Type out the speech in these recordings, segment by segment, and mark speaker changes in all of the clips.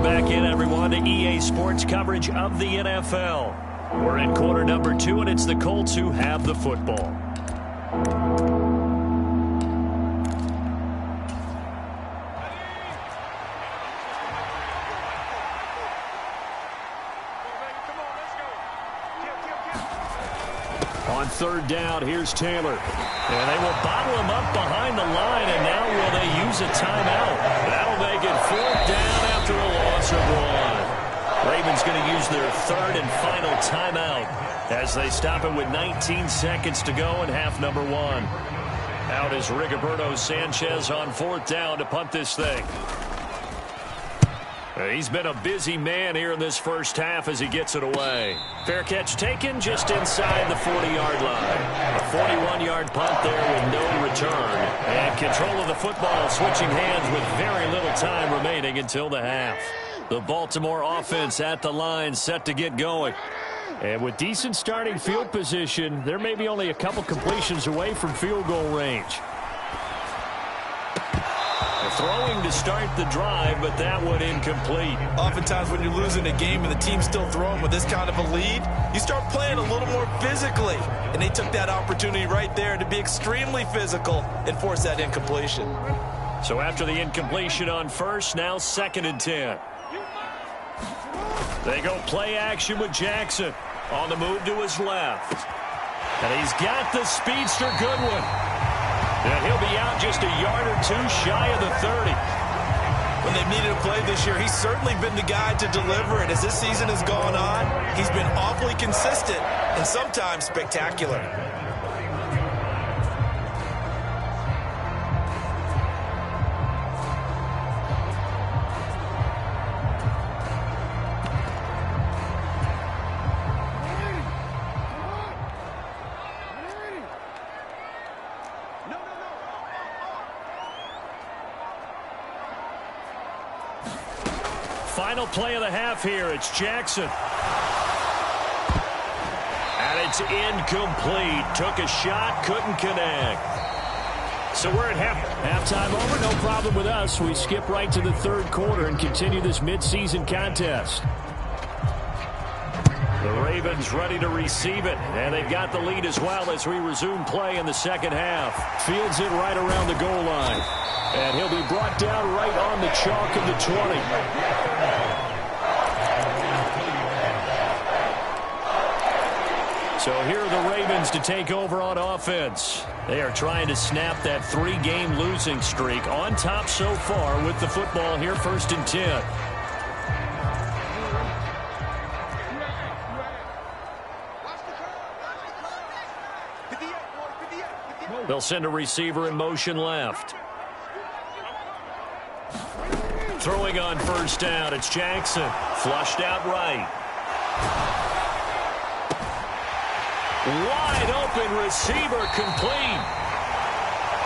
Speaker 1: back in, everyone, to EA Sports coverage of the NFL. We're in quarter number 2, and it's the Colts who have the football. On third down, here's Taylor. And they will bottle him up behind the line, and now will they use a timeout? That'll make it fourth down after a loss of 1. Ravens going to use their third and final timeout as they stop it with 19 seconds to go in half number 1. Out is Rigoberto Sanchez on fourth down to punt this thing. He's been a busy man here in this first half as he gets it away. Fair catch taken just inside the 40-yard line. A 41-yard punt there with no return. And control of the football switching hands with very little time remaining until the half. The Baltimore offense at the line set to get going. And with decent starting field position, there may be only a couple completions away from field goal range. Throwing to start the drive, but that one incomplete.
Speaker 2: Oftentimes when you're losing a game and the team's still throwing with this kind of a lead, you start playing a little more physically. And they took that opportunity right there to be extremely physical and force that incompletion.
Speaker 1: So after the incompletion on first, now 2nd and 10. They go play action with Jackson on the move to his left. And he's got the speedster Goodwin. And he'll be out just a yard or two shy of the 30.
Speaker 2: When they've needed a play this year, he's certainly been the guy to deliver it. As this season has gone on, he's been awfully consistent and sometimes spectacular.
Speaker 1: Final play of the half here. It's Jackson. And it's incomplete. Took a shot, couldn't connect. So we're at halftime over. No problem with us. We skip right to the third quarter and continue this midseason contest. The Ravens ready to receive it. And they've got the lead as well as we resume play in the second half. Fields it right around the goal line. And he'll be brought down right on the chalk of the 20. So here are the Ravens to take over on offense. They are trying to snap that 3-game losing streak. On top so far with the football here, 1st and 10. They'll send a receiver in motion left. Throwing on first down, it's Jackson. Flushed out right. Wide open receiver complete.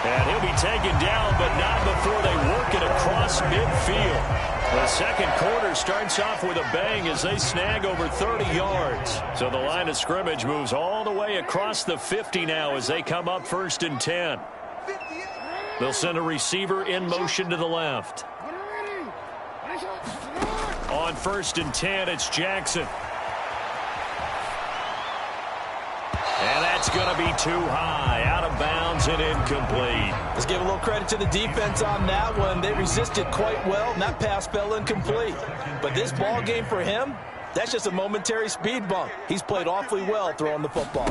Speaker 1: And he'll be taken down, but not before they work it across midfield. The second quarter starts off with a bang as they snag over 30 yards. So the line of scrimmage moves all the way across the 50 now as they come up 1st and 10. They'll send a receiver in motion to the left. On 1st and 10, it's Jackson. And that's going to be too high. Out of bounds and incomplete.
Speaker 2: Let's give a little credit to the defense on that one. They resisted quite well, and that pass fell incomplete. But this ball game for him, that's just a momentary speed bump. He's played awfully well throwing the football.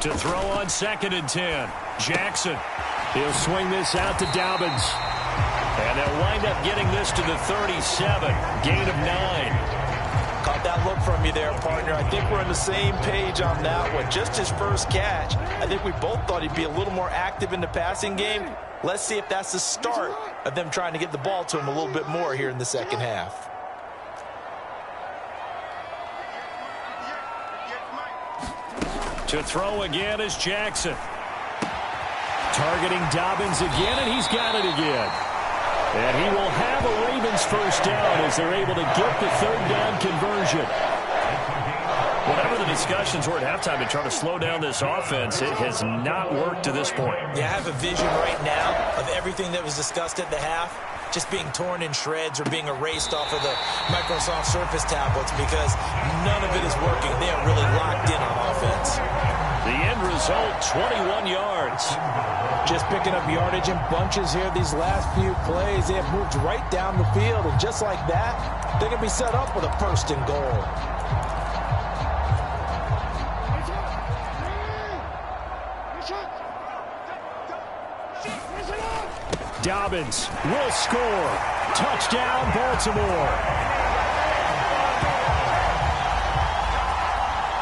Speaker 1: To throw on 2nd and 10, Jackson. He'll swing this out to Dobbins. And they'll wind up getting this to the 37. Gain of 9.
Speaker 2: Caught that look from you there, partner. I think we're on the same page on that one. Just his first catch. I think we both thought he'd be a little more active in the passing game. Let's see if that's the start of them trying to get the ball to him a little bit more here in the second half.
Speaker 1: To throw again is Jackson. Targeting Dobbins again, and he's got it again. And he will have a Ravens first down as they're able to get the third down conversion. Whatever the discussions were at halftime to try to slow down this offense, it has not worked to this point.
Speaker 2: Yeah, I have a vision right now of everything that was discussed at the half. just being torn in shreds or being erased off of the Microsoft Surface tablets because none of it is working. They are really locked in on offense.
Speaker 1: The end result, 21 yards.
Speaker 2: Just picking up yardage in bunches here these last few plays. They have moved right down the field, and just like that, they can be set up with a first and goal.
Speaker 1: Dobbins will score. Touchdown, Baltimore.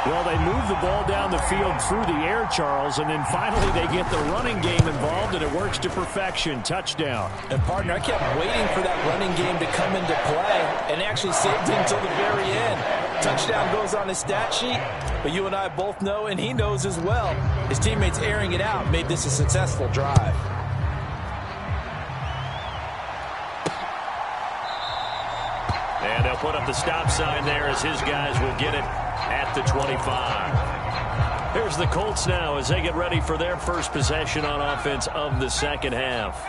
Speaker 1: Well, they move the ball down the field through the air, Charles, and then finally they get the running game involved, and it works to perfection. Touchdown.
Speaker 2: And, partner, I kept waiting for that running game to come into play and actually saved it until the very end. Touchdown goes on his stat sheet, but you and I both know, and he knows as well, his teammates airing it out made this a successful drive.
Speaker 1: And they'll put up the stop sign there as his guys will get it at the 25. Here's the Colts now as they get ready for their first possession on offense of the second half.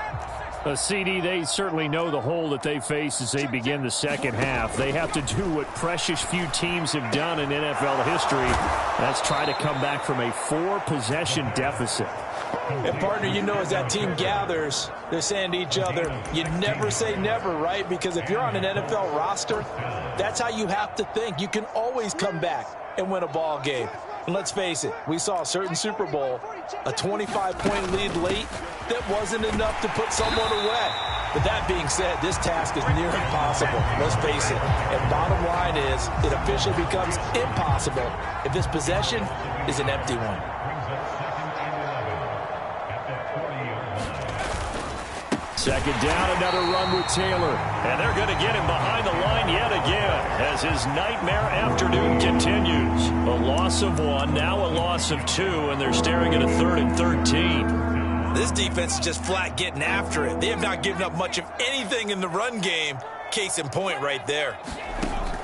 Speaker 1: CD, they certainly know the hole that they face as they begin the second half. They have to do what precious few teams have done in NFL history. That's try to come back from a 4-possession deficit.
Speaker 2: And, partner, you know as that team gathers, they're saying to each other, you never say never, right? Because if you're on an NFL roster, that's how you have to think. You can always come back and win a ball game. And let's face it, we saw a certain Super Bowl, a 25-point lead late that wasn't enough to put someone away. But that being said, this task is near impossible. Let's face it. And bottom line is, it officially becomes impossible if this possession is an empty one.
Speaker 1: Second down, another run with Taylor. And they're going to get him behind the line yet again as his nightmare afternoon continues. A loss of 1, now a loss of 2, and they're staring at a 3rd and 13.
Speaker 2: This defense is just flat getting after it. They have not given up much of anything in the run game. Case in point right there.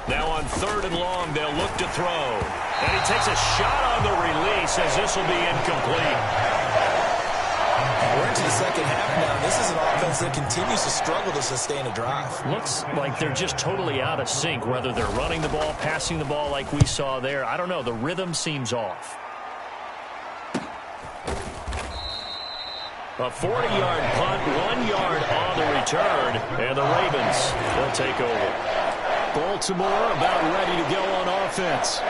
Speaker 1: Now on 3rd and long, they'll look to throw. And he takes a shot on the release as this will be incomplete.
Speaker 2: We're into the second half now. This is an offense that continues to struggle to sustain a drive.
Speaker 1: Looks like they're just totally out of sync, whether they're running the ball, passing the ball like we saw there. I don't know. The rhythm seems off. A 40-yard punt, 1 yard on the return, and the Ravens will take over. Baltimore about ready to go on offense.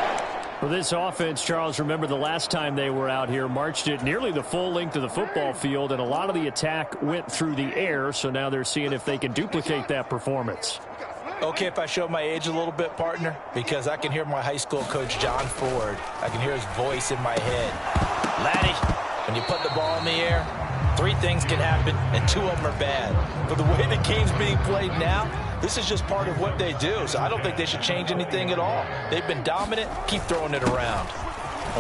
Speaker 1: For this offense, Charles, remember the last time they were out here, marched it nearly the full length of the football field, and a lot of the attack went through the air, so now they're seeing if they can duplicate that performance.
Speaker 2: Okay, if I show my age a little bit, partner, because I can hear my high school coach, John Ford. I can hear his voice in my head. Laddie, when you put the ball in the air, 3 things can happen, and 2 of them are bad. But the way the game's being played now, this is just part of what they do, so I don't think they should change anything at all. They've been dominant. Keep throwing it around.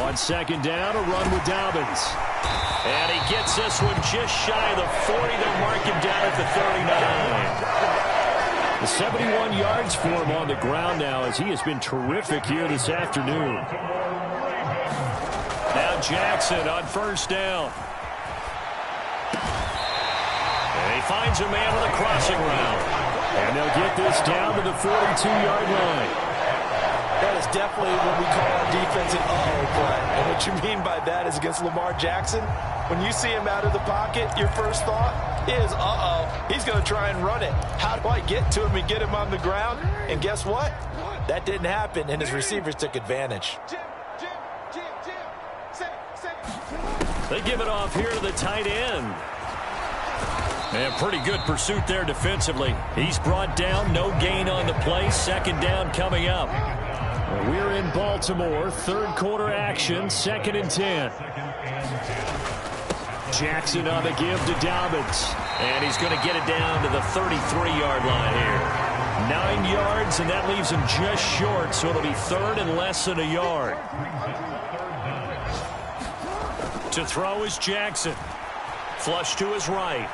Speaker 1: On second down, a run with Dobbins. And he gets this one just shy of the 40. They'll mark him down at the 39. The 71 yards for him on the ground now as he has been terrific here this afternoon. Now Jackson on first down. And he finds a man with a crossing route. And they'll get this down to the 42-yard line.
Speaker 2: That is definitely what we call our defense an uh-oh play. And what you mean by that is against Lamar Jackson, when you see him out of the pocket, your first thought is, uh-oh, he's going to try and run it. How do I get to him and get him on the ground? And guess what? That didn't happen, and his receivers took advantage.
Speaker 1: They give it off here to the tight end. And pretty good pursuit there defensively. He's brought down, no gain on the play. Second down coming up. We're in Baltimore, 3rd quarter action, 2nd and 10. Jackson on the give to Dobbins. And he's going to get it down to the 33-yard line here. 9 yards, and that leaves him just short, so it'll be 3rd and less than a yard. To throw is Jackson. Flush to his right.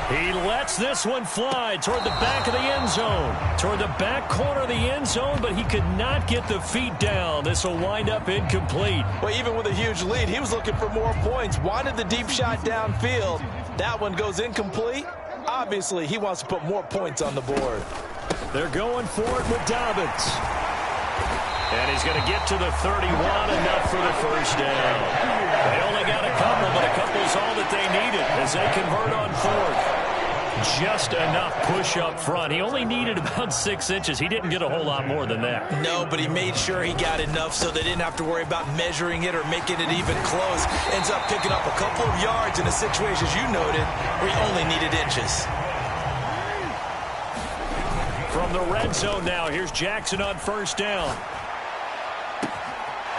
Speaker 1: He lets this one fly toward the back of the end zone. Toward the back corner of the end zone, but he could not get the feet down. This will wind up incomplete.
Speaker 2: Well, even with a huge lead, he was looking for more points. Wanted the deep shot downfield. That one goes incomplete. Obviously, he wants to put more points on the board.
Speaker 1: They're going for it with Dobbins. And he's going to get to the 31, enough for the first down. They only got a couple, but a couple's all that they needed as they convert on fourth. Just enough push up front. He only needed about 6 inches. He didn't get a whole lot more than that.
Speaker 2: No, but he made sure he got enough so they didn't have to worry about measuring it or making it even close. Ends up picking up a couple of yards in a situation, as you noted, where he only needed inches.
Speaker 1: From the red zone now, here's Jackson on first down.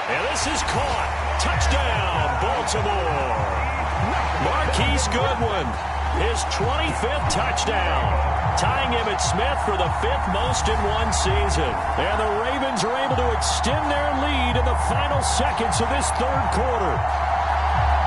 Speaker 1: And this is caught. Touchdown, Baltimore. Marquise Goodwin, his 25th touchdown, tying Emmitt Smith for the 5th most in one season. And the Ravens are able to extend their lead in the final seconds of this third quarter.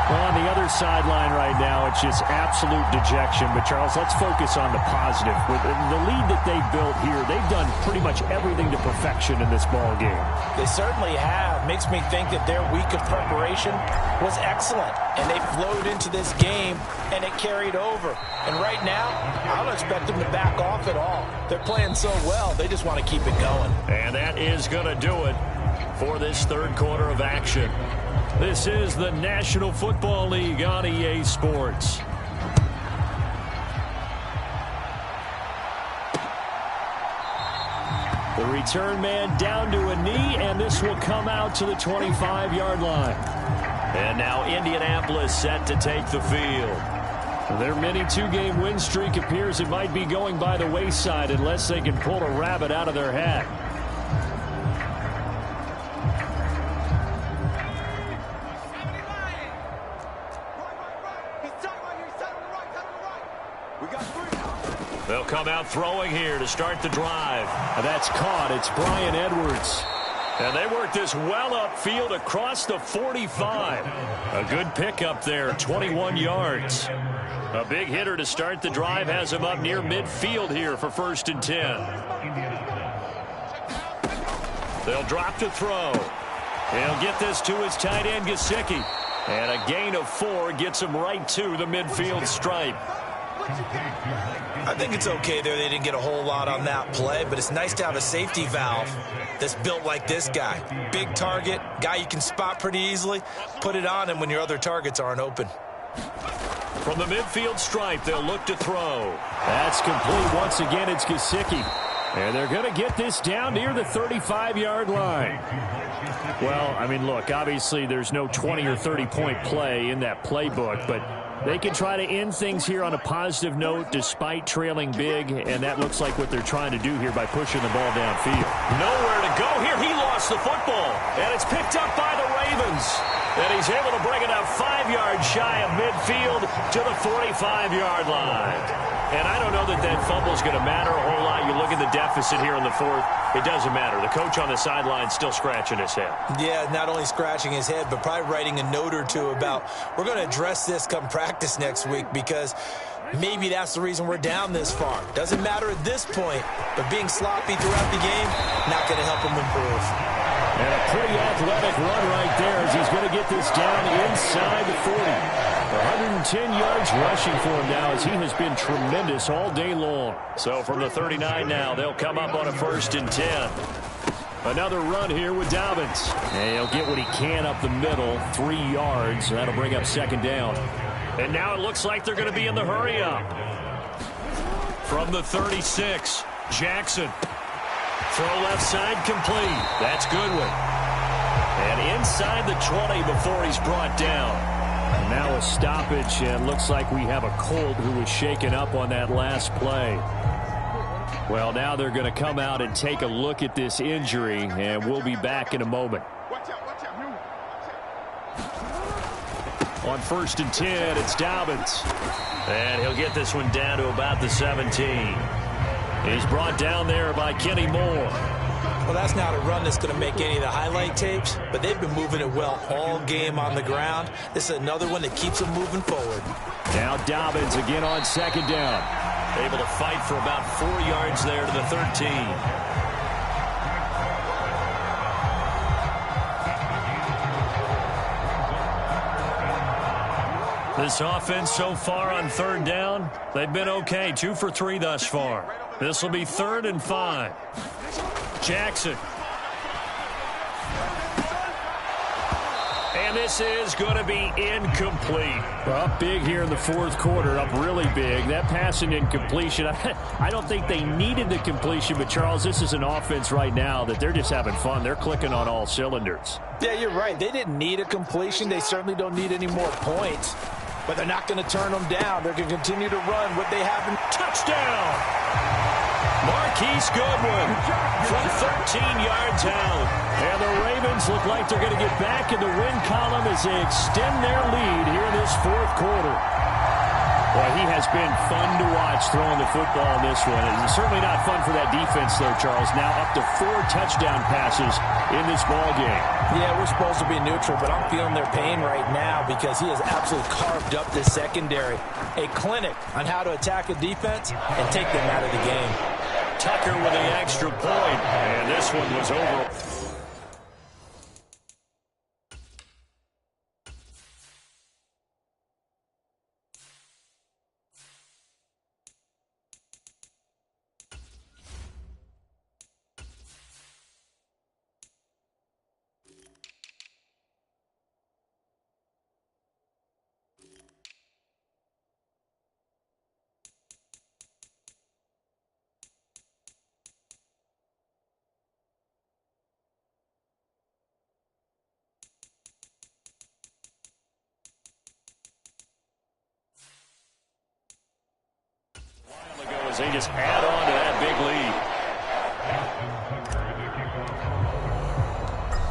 Speaker 1: Well, on the other sideline right now, it's just absolute dejection. But, Charles, let's focus on the positive. With the lead that they've built here, they've done pretty much everything to perfection in this ball game.
Speaker 2: They certainly have. Makes me think that their week of preparation was excellent. And they flowed into this game, and it carried over. And right now, I don't expect them to back off at all. They're playing so well, they just want to keep it going.
Speaker 1: And that is going to do it for this third quarter of action. This is the National Football League on EA Sports. The return man down to a knee, and this will come out to the 25-yard line. And now Indianapolis set to take the field. Their mini 2-game win streak appears it might be going by the wayside unless they can pull a rabbit out of their hat. They'll come out throwing here to start the drive. That's caught. It's Bryan Edwards. And they work this well upfield across the 45. A good pickup there, 21 yards. A big hitter to start the drive has him up near midfield here for 1st and 10. They'll drop to throw. He'll get this to his tight end, Gesicki. And a gain of 4 gets him right to the midfield stripe.
Speaker 2: I think it's okay there. They didn't get a whole lot on that play, but it's nice to have a safety valve that's built like this guy. Big target, guy you can spot pretty easily. Put it on him when your other targets aren't open.
Speaker 1: From the midfield stripe, they'll look to throw. That's complete. Once again, it's Gesicki. And they're going to get this down near the 35-yard line. Well, I mean, look, obviously there's no 20 or 30-point play in that playbook, but they can try to end things here on a positive note despite trailing big, and that looks like what they're trying to do here by pushing the ball downfield. Nowhere to go here. He lost the football, and it's picked up by the Ravens. And he's able to bring it up 5 yards shy of midfield to the 45-yard line. And I don't know that that fumble is going to matter a whole lot. You look at the deficit here in the fourth, it doesn't matter. The coach on the sideline still scratching his head. Yeah, not only scratching his head, but probably writing a note or two about, we're going to address this come practice next week because maybe that's the reason we're down this far. Doesn't matter at this point, but being sloppy throughout the game, not going to help him improve. And a pretty athletic run right there as he's going to get this down inside the 40. 110 yards rushing for him now as he has been tremendous all day long. So from the 39 now, they'll come up on a 1st and 10. Another run here with Dobbins. And he'll get what he can up the middle, 3 yards. That'll bring up 2nd down. And now it looks like they're going to be in the hurry up. From the 36, Jackson. Throw left side complete. That's Goodwin. And inside the 20 before he's brought down. And now a stoppage, and looks like we have a Colt who was shaken up on that last play. Well, now they're going to come out and take a look at this injury, and we'll be back in a moment. On 1st and 10, it's Dobbins. And he'll get this one down to about the 17. He's brought down there by Kenny Moore. Well, that's not a run that's going to make any of the highlight tapes, but they've been moving it well all game on the ground. This is another one that keeps them moving forward. Now Dobbins again on 2nd down. Able to fight for about 4 yards there to the 13. This offense so far on third down, they've been okay. 2 for 3 thus far. This will be 3rd and 5. Jackson. And this is going to be incomplete. Up big here in the 4th quarter, up really big. That passing incompletion, I don't think they needed the completion, but Charles, this is an offense right now that they're just having fun. They're clicking on all cylinders.
Speaker 2: Yeah, you're right. They didn't need a completion. They certainly don't need any more points. But they're not going to turn them down. They're going to continue to run what they have in touchdown.
Speaker 1: Marquise Goodwin from 13 yards out. And the Ravens look like they're going to get back in the win column as they extend their lead here in this 4th quarter. Boy, he has been fun to watch throwing the football in this one. It's certainly not fun for that defense, though, Charles. Now up to 4 touchdown passes in this ball game.
Speaker 2: Yeah, we're supposed to be neutral, but I'm feeling their pain right now because he has absolutely carved up this secondary. A clinic on how to attack a defense and take them out of the game.
Speaker 1: Tucker with the extra point, and this one was over. They just add on to that big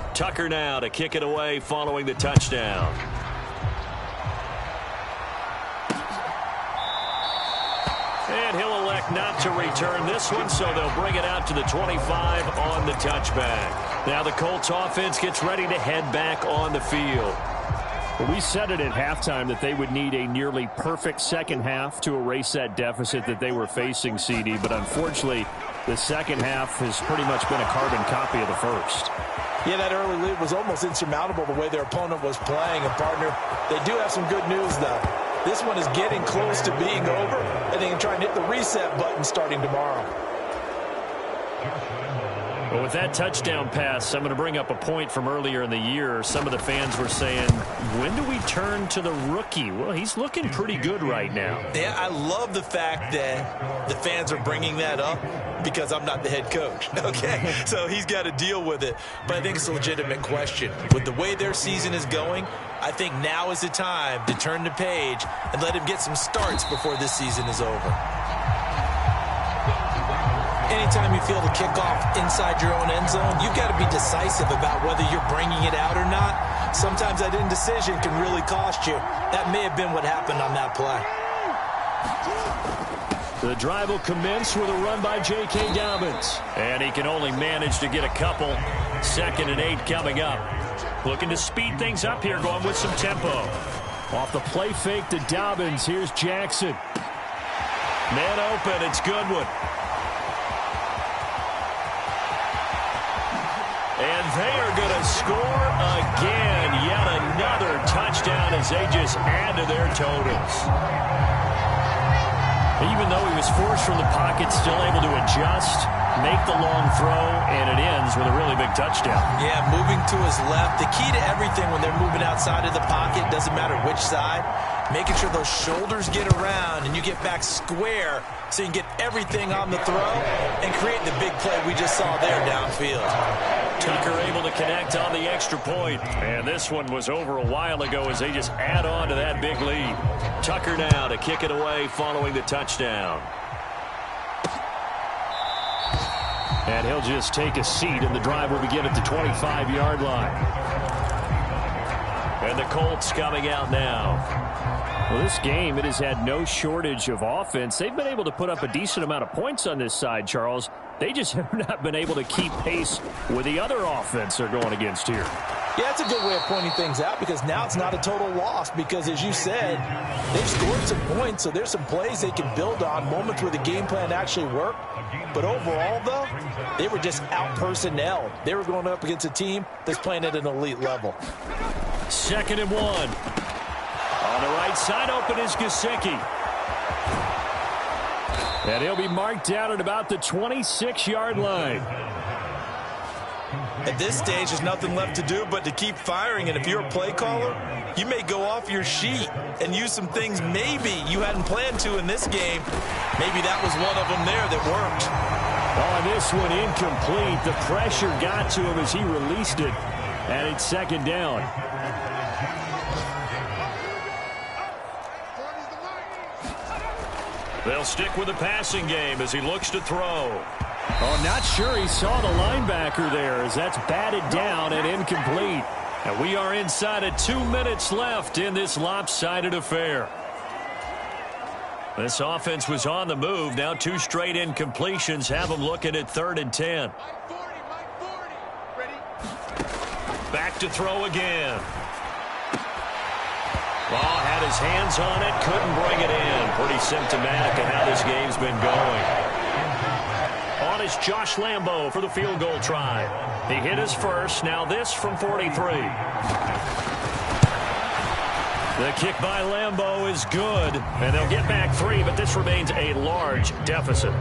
Speaker 1: lead. Tucker now to kick it away following the touchdown. And he'll elect not to return this one, so they'll bring it out to the 25 on the touchback. Now the Colts offense gets ready to head back on the field. Well, we said it at halftime that they would need a nearly perfect second half to erase that deficit that they were facing, CD. But unfortunately, the second half has pretty much been a carbon copy of the first.
Speaker 2: Yeah, that early lead was almost insurmountable the way their opponent was playing. And, partner, they do have some good news, though. This one is getting close to being over, and they can try and hit the reset button starting tomorrow.
Speaker 1: Well, with that touchdown pass, I'm going to bring up a point from earlier in the year. Some of the fans were saying, when do we turn to the rookie? Well, he's looking pretty good right now.
Speaker 2: Yeah, I love the fact that the fans are bringing that up because I'm not the head coach, okay? So he's got to deal with it. But I think it's a legitimate question. With the way their season is going, I think now is the time to turn the page and let him get some starts before this season is over. Anytime you feel the kickoff inside your own end zone, you've got to be decisive about whether you're bringing it out or not. Sometimes that indecision can really cost you. That may have been what happened on that play.
Speaker 1: The drive will commence with a run by J.K. Dobbins. And he can only manage to get a couple. 2nd and 8 coming up. Looking to speed things up here, going with some tempo. Off the play fake to Dobbins. Here's Jackson. Man open, it's Goodwin. And they are going to score again. Yet another touchdown as they just add to their totals. Even though he was forced from the pocket, still able to adjust, make the long throw, and it ends with a really big touchdown.
Speaker 2: Yeah, moving to his left. The key to everything when they're moving outside of the pocket, doesn't matter which side, making sure those shoulders get around and you get back square so you can get everything on the throw and create the big play we just saw there downfield.
Speaker 1: Tucker able to connect on the extra point. And this one was over a while ago as they just add on to that big lead. Tucker now to kick it away following the touchdown. And he'll just take a seat, and the drive will begin at the 25-yard line. And the Colts coming out now. Well, this game, it has had no shortage of offense. They've been able to put up a decent amount of points on this side, Charles. They just have not been able to keep pace with the other offense they're going against here.
Speaker 2: Yeah, that's a good way of pointing things out because now it's not a total loss because, as you said, they've scored some points, so there's some plays they can build on, moments where the game plan actually worked. But overall, though, they were just out-personnelled. They were going up against a team that's playing at an elite level.
Speaker 1: 2nd and 1. On the right side, open is Gesicki. And he'll be marked down at about the 26-yard line.
Speaker 2: At this stage, there's nothing left to do but to keep firing. And if you're a play caller, you may go off your sheet and use some things maybe you hadn't planned to in this game. Maybe that was one of them there that worked.
Speaker 1: On this one, incomplete. The pressure got to him as he released it. And it's second down. They'll stick with the passing game as he looks to throw. Oh, not sure he saw the linebacker there as that's batted down and incomplete. And we are inside of 2 minutes left in this lopsided affair. This offense was on the move. Now 2 straight incompletions have them looking at 3rd and 10. Back to throw again. Ball had his hands on it, couldn't bring it in. Pretty symptomatic of how this game's been going. On is Josh Lambo for the field goal try. He hit his first, now this from 43. The kick by Lambo is good, and they'll get back 3, but this remains a large deficit.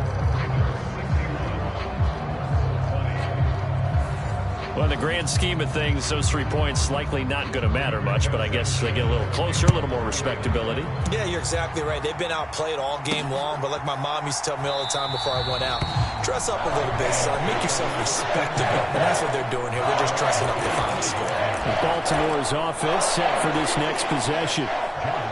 Speaker 1: Well, in the grand scheme of things, those 3 points likely not going to matter much, but I guess they get a little closer, a little more respectability. Yeah, you're exactly right. They've been outplayed all game long, but like my mom used to tell me all the time before I went out, dress up a little bit, son. Make yourself respectable. And that's what they're doing here. They're just dressing up the final score. Baltimore's offense set for this next possession.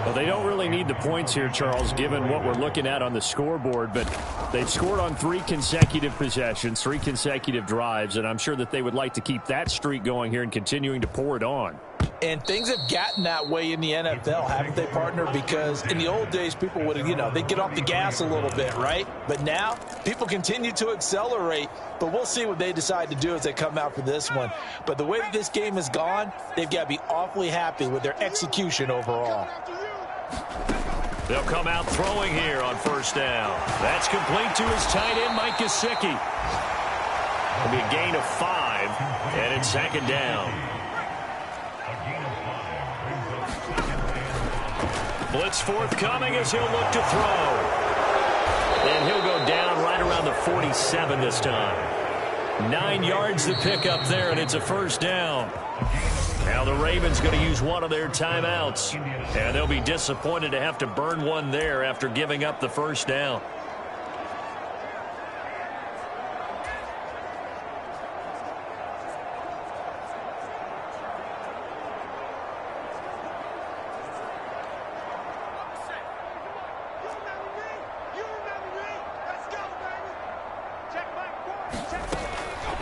Speaker 1: Well, they don't really need the points here, Charles, given what we're looking at on the scoreboard, but they've scored on 3 consecutive possessions, 3 consecutive drives, and I'm sure that they would like to keep that streak going here and continuing to pour it on. And things have gotten that way in the NFL, haven't they, partner? Because in the old days, people would, they'd get off the gas a little bit, right? But now, people continue to accelerate. But we'll see what they decide to do as they come out for this one. But the way that this game has gone, they've got to be awfully happy with their execution overall. They'll come out throwing here on first down. That's complete to his tight end, Mike Gesicki. It'll be a gain of 5, and it's second down. Blitz forthcoming as he'll look to throw. And he'll go down right around the 47 this time. 9 yards to pick up there, and it's a first down. Now the Ravens going to use one of their timeouts. And they'll be disappointed to have to burn one there after giving up the first down.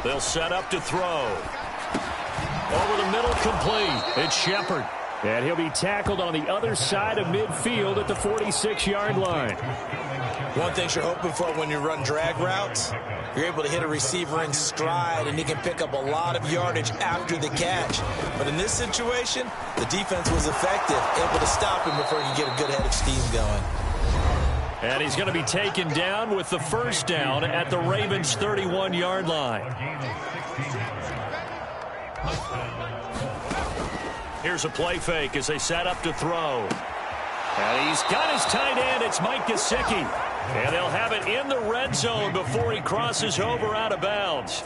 Speaker 1: They'll set up to throw. Over the middle, complete. It's Shepard. And he'll be tackled on the other side of midfield at the 46-yard line. One thing you're hoping for when you run drag routes, you're able to hit a receiver in stride, and he can pick up a lot of yardage after the catch. But in this situation, the defense was effective, able to stop him before he could get a good head of steam going. And he's going to be taken down with the first down at the Ravens' 31-yard line. Here's a play fake as they set up to throw. And he's got his tight end. It's Mike Gesicki. And they'll have it in the red zone before he crosses over out of bounds.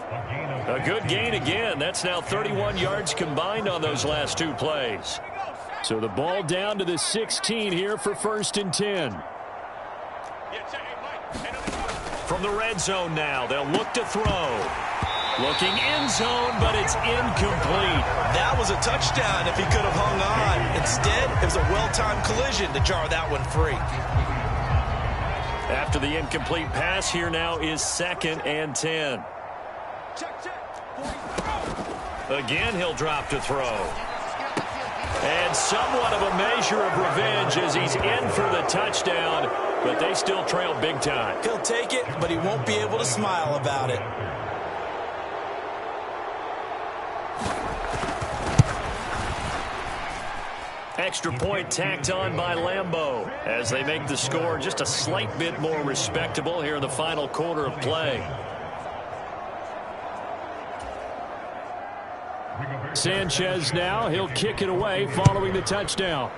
Speaker 1: A good gain again. That's now 31 yards combined on those last 2 plays. So the ball down to the 16 here for 1st and 10. From the red zone now, they'll look to throw. Looking end zone, but it's incomplete. That was a touchdown if he could have hung on. Instead, it was a well-timed collision to jar that one free. After the incomplete pass, here now is 2nd and 10. Again, he'll drop to throw. And somewhat of a measure of revenge as he's in for the touchdown, but they still trail big time. He'll take it, but he won't be able to smile about it. Extra point tacked on by Lambo as they make the score just a slight bit more respectable here in the final quarter of play. Sanchez now, he'll kick it away following the touchdown.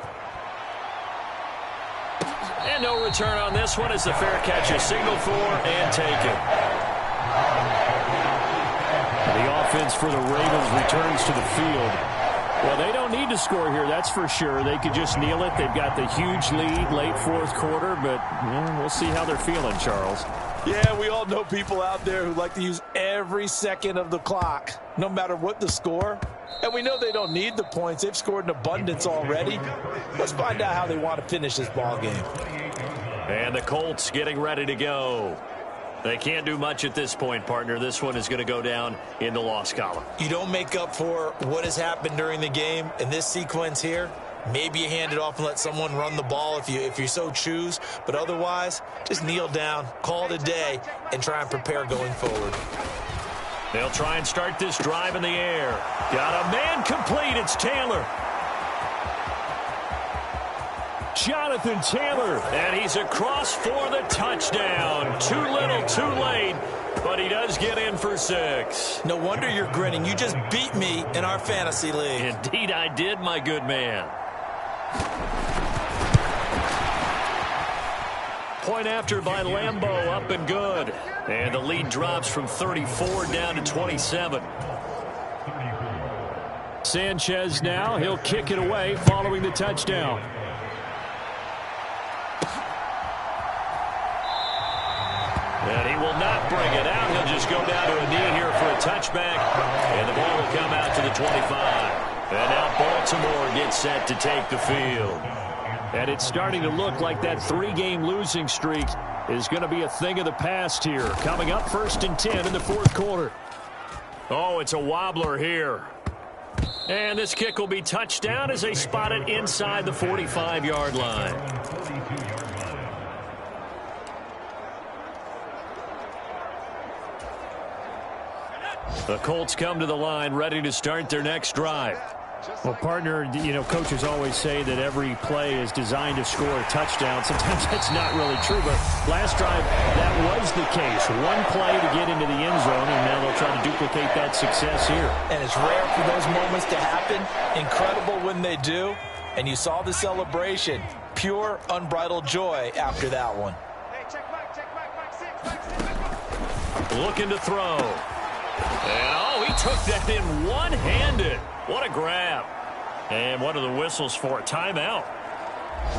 Speaker 1: And no return on this one as the fair catch is signaled for and taken.
Speaker 3: The offense for the Ravens returns to the field. Well, they don't need to score here, that's for sure. They could just kneel it. They've got the huge lead late fourth quarter, but we'll see how they're feeling, Charles.
Speaker 2: Yeah, we all know people out there who like to use every second of the clock, no matter what the score. And we know they don't need the points. They've scored in abundance already. Let's find out how they want to finish this ball game.
Speaker 1: And the Colts getting ready to go. They can't do much at this point, partner. This one is going to go down in the loss column.
Speaker 2: You don't make up for what has happened during the game in this sequence here. Maybe you hand it off and let someone run the ball if you so choose. But otherwise, just kneel down, call it a day, and try and prepare going forward.
Speaker 1: They'll try and start this drive in the air. Got a man complete. It's Taylor. Jonathan Taylor, and he's across for the touchdown. Too little, too late, but he does get in for 6.
Speaker 2: No wonder you're grinning. You just beat me in our fantasy league.
Speaker 1: Indeed I did, my good man. Point after by Lambeau, up and good. And the lead drops from 34 down to 27.
Speaker 3: Sanchez now, he'll kick it away following the touchdown.
Speaker 1: And he will not bring it out. He'll just go down to a knee here for a touchback. And the ball will come out to the 25. And now Baltimore gets set to take the field.
Speaker 3: And it's starting to look like that 3-game losing streak is going to be a thing of the past here. Coming up 1st and 10 in the fourth quarter.
Speaker 1: Oh, it's a wobbler here. And this kick will be touchdown as they spot it inside the 45-yard line. The Colts come to the line ready to start their next drive.
Speaker 3: Well, partner, coaches always say that every play is designed to score a touchdown. Sometimes that's not really true, but last drive, that was the case. One play to get into the end zone, and now they'll try to duplicate that success here.
Speaker 2: And it's rare for those moments to happen. Incredible when they do. And you saw the celebration. Pure, unbridled joy after that one.
Speaker 1: Looking to throw. And, he took that in one-handed. What a grab. And what are the whistles for? Timeout.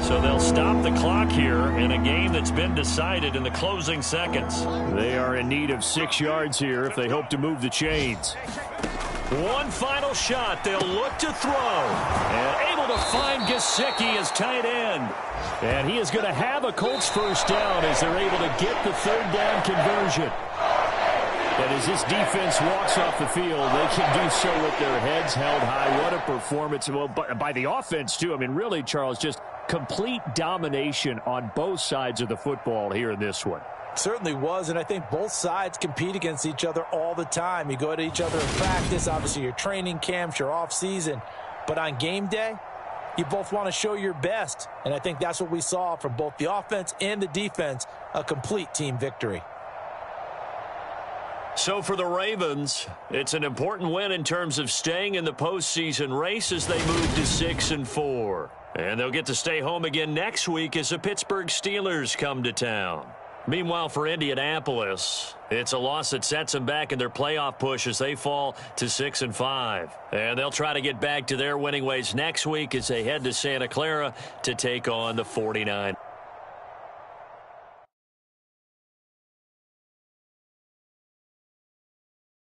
Speaker 1: So they'll stop the clock here in a game that's been decided in the closing seconds.
Speaker 3: They are in need of 6 yards here if they hope to move the chains.
Speaker 1: One final shot. They'll look to throw. And able to find Gesicki as tight end.
Speaker 3: And he is going to have a Colts first down as they're able to get the 3rd down conversion. And as this defense walks off the field, they can do so with their heads held high. What a performance. Well, by the offense, too. I mean, really, Charles, just complete domination on both sides of the football here in this one.
Speaker 2: Certainly was, and I think both sides compete against each other all the time. You go to each other in practice, obviously your training camps, your off-season. But on game day, you both want to show your best. And I think that's what we saw from both the offense and the defense, a complete team victory.
Speaker 1: So for the Ravens, it's an important win in terms of staying in the postseason race as they move to 6-4. And they'll get to stay home again next week as the Pittsburgh Steelers come to town. Meanwhile, for Indianapolis, it's a loss that sets them back in their playoff push as they fall to 6-5. And they'll try to get back to their winning ways next week as they head to Santa Clara to take on the 49ers.